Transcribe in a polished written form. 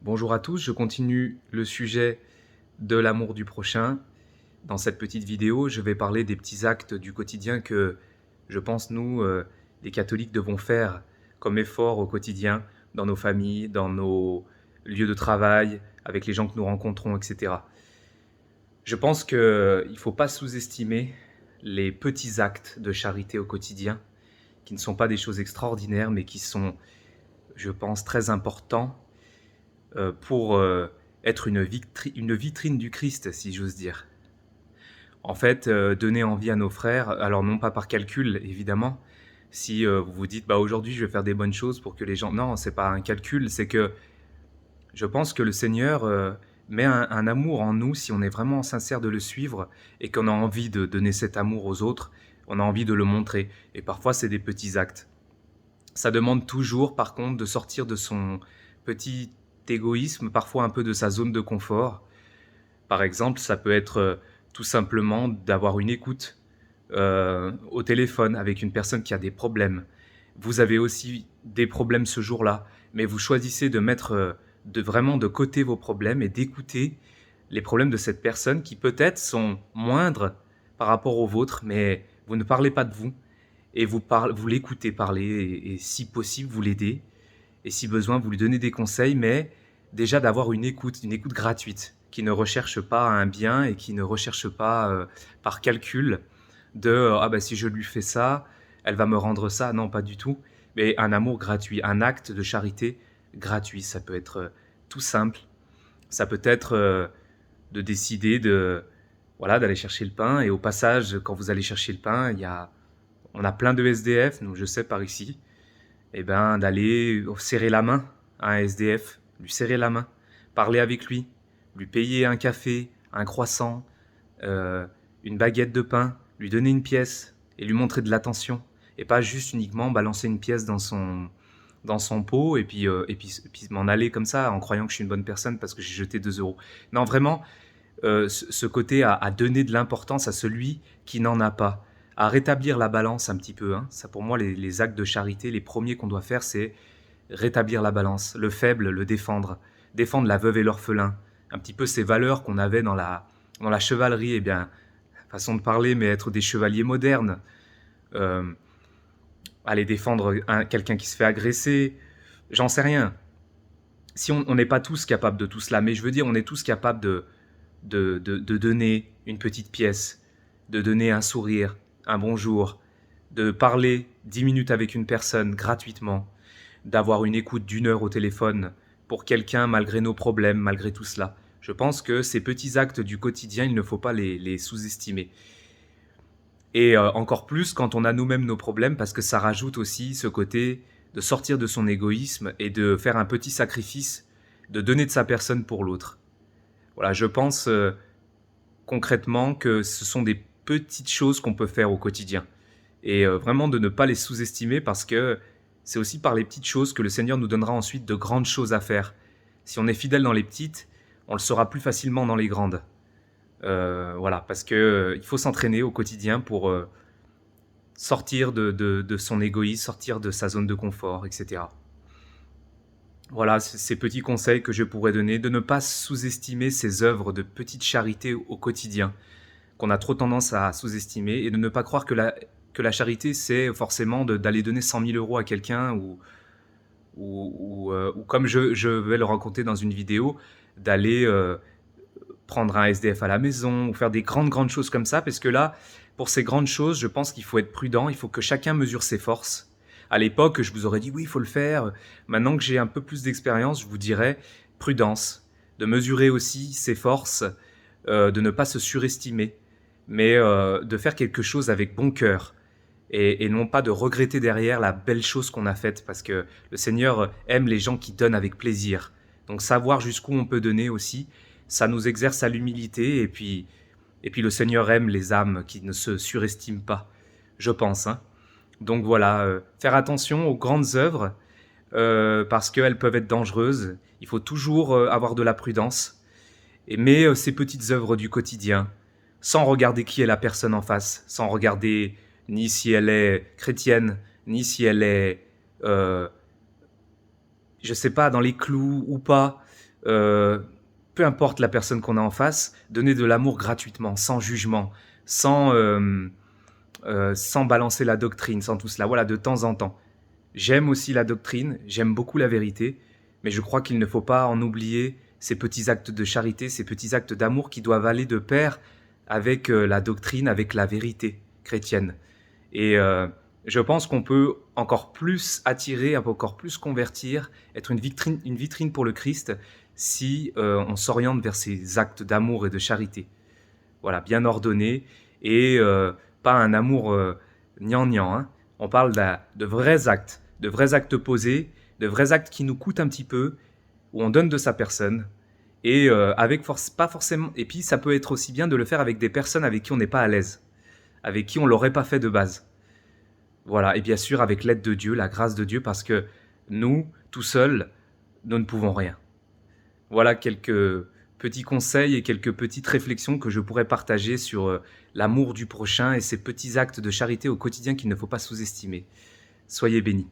Bonjour à tous, je continue le sujet de l'amour du prochain. Dans cette petite vidéo, je vais parler des petits actes du quotidien que je pense nous, les catholiques, devons faire comme effort au quotidien, dans nos familles, dans nos lieux de travail, avec les gens que nous rencontrons, etc. Je pense qu'il ne faut pas sous-estimer les petits actes de charité au quotidien, qui ne sont pas des choses extraordinaires, mais qui sont, je pense, très importants pour être une vitrine du Christ, si j'ose dire. En fait, donner envie à nos frères, alors non pas par calcul, évidemment. Si vous vous dites, bah aujourd'hui je vais faire des bonnes choses pour que les gens... Non, c'est pas un calcul, c'est que je pense que le Seigneur met un amour en nous, si on est vraiment sincère de le suivre, et qu'on a envie de donner cet amour aux autres, on a envie de le montrer. Et parfois, c'est des petits actes. Ça demande toujours, par contre, de sortir de son petit égoïsme, parfois un peu de sa zone de confort. Par exemple, ça peut être tout simplement d'avoir une écoute au téléphone avec une personne qui a des problèmes. Vous avez aussi des problèmes ce jour-là, mais vous choisissez de mettre vraiment de côté vos problèmes et d'écouter les problèmes de cette personne qui peut-être sont moindres par rapport aux vôtres, mais vous ne parlez pas de vous et vous l'écoutez parler et si possible vous l'aidez et si besoin vous lui donnez des conseils, mais déjà d'avoir une écoute gratuite qui ne recherche pas un bien et qui ne recherche pas par calcul de ah ben si je lui fais ça, elle va me rendre ça. Non, pas du tout. Mais un amour gratuit, un acte de charité gratuit. Ça peut être tout simple. Ça peut être de décider voilà, d'aller chercher le pain. Et au passage, quand vous allez chercher le pain, on a plein de SDF, donc je sais par ici. Et ben d'aller serrer la main à un SDF, lui serrer la main, parler avec lui payer un café, un croissant, euh, une baguette de pain, lui donner une pièce et lui montrer de l'attention. Et pas juste uniquement balancer une pièce dans son pot et puis m'en aller comme ça en croyant que je suis une bonne personne parce que j'ai jeté 2 euros. Non, vraiment, ce côté à donner de l'importance à celui qui n'en a pas, à rétablir la balance un petit peu. Hein. Ça, pour moi, les actes de charité, les premiers qu'on doit faire, c'est rétablir la balance, le faible, le défendre la veuve et l'orphelin, un petit peu ces valeurs qu'on avait dans la chevalerie, eh bien, façon de parler, mais être des chevaliers modernes, euh, aller défendre quelqu'un qui se fait agresser, j'en sais rien. Si on n'est pas tous capables de tout cela, mais je veux dire, on est tous capables de donner une petite pièce, de donner un sourire, un bonjour, de parler 10 minutes avec une personne gratuitement, d'avoir une écoute d'1 heure au téléphone pour quelqu'un malgré nos problèmes, malgré tout cela. Je pense que ces petits actes du quotidien, il ne faut pas les sous-estimer. Et encore plus quand on a nous-mêmes nos problèmes, parce que ça rajoute aussi ce côté de sortir de son égoïsme et de faire un petit sacrifice, de donner de sa personne pour l'autre. Voilà, je pense concrètement que ce sont des petites choses qu'on peut faire au quotidien. Et vraiment de ne pas les sous-estimer parce que c'est aussi par les petites choses que le Seigneur nous donnera ensuite de grandes choses à faire. Si on est fidèle dans les petites, on le sera plus facilement dans les grandes. Voilà, parce que il faut s'entraîner au quotidien pour sortir de son égoïsme, sortir de sa zone de confort, etc. Voilà, ces petits conseils que je pourrais donner, de ne pas sous-estimer ces œuvres de petite charité au quotidien, qu'on a trop tendance à sous-estimer, et de ne pas croire que la charité, c'est forcément d'aller donner 100 000 euros à quelqu'un, ou comme je vais le raconter dans une vidéo, d'aller prendre un SDF à la maison, ou faire des grandes choses comme ça, parce que là, pour ces grandes choses, je pense qu'il faut être prudent, il faut que chacun mesure ses forces. À l'époque, je vous aurais dit oui, il faut le faire. Maintenant que j'ai un peu plus d'expérience, je vous dirais prudence, de mesurer aussi ses forces, de ne pas se surestimer, mais de faire quelque chose avec bon cœur. Et non pas de regretter derrière la belle chose qu'on a faite, parce que le Seigneur aime les gens qui donnent avec plaisir. Donc savoir jusqu'où on peut donner aussi, ça nous exerce à l'humilité, et puis le Seigneur aime les âmes qui ne se surestiment pas, je pense. Hein. Donc voilà, faire attention aux grandes œuvres, parce qu'elles peuvent être dangereuses. Il faut toujours avoir de la prudence. Mais ces petites œuvres du quotidien, sans regarder qui est la personne en face, sans regarder ni si elle est chrétienne, ni si elle est, je sais pas, dans les clous ou pas, euh, peu importe la personne qu'on a en face, donner de l'amour gratuitement, sans jugement, sans balancer la doctrine, sans tout cela. Voilà, de temps en temps. J'aime aussi la doctrine, j'aime beaucoup la vérité, mais je crois qu'il ne faut pas en oublier ces petits actes de charité, ces petits actes d'amour qui doivent aller de pair avec la doctrine, avec la vérité chrétienne. Et je pense qu'on peut encore plus attirer, encore plus convertir, être une vitrine pour le Christ si on s'oriente vers ces actes d'amour et de charité. Voilà, bien ordonnés et pas un amour gnangnan, hein. On parle de vrais actes posés, de vrais actes qui nous coûtent un petit peu, où on donne de sa personne. Et pas forcément. Et puis ça peut être aussi bien de le faire avec des personnes avec qui on n'est pas à l'aise, avec qui on l'aurait pas fait de base. Voilà, et bien sûr avec l'aide de Dieu, la grâce de Dieu, parce que nous, tout seuls, nous ne pouvons rien. Voilà quelques petits conseils et quelques petites réflexions que je pourrais partager sur l'amour du prochain et ces petits actes de charité au quotidien qu'il ne faut pas sous-estimer. Soyez bénis.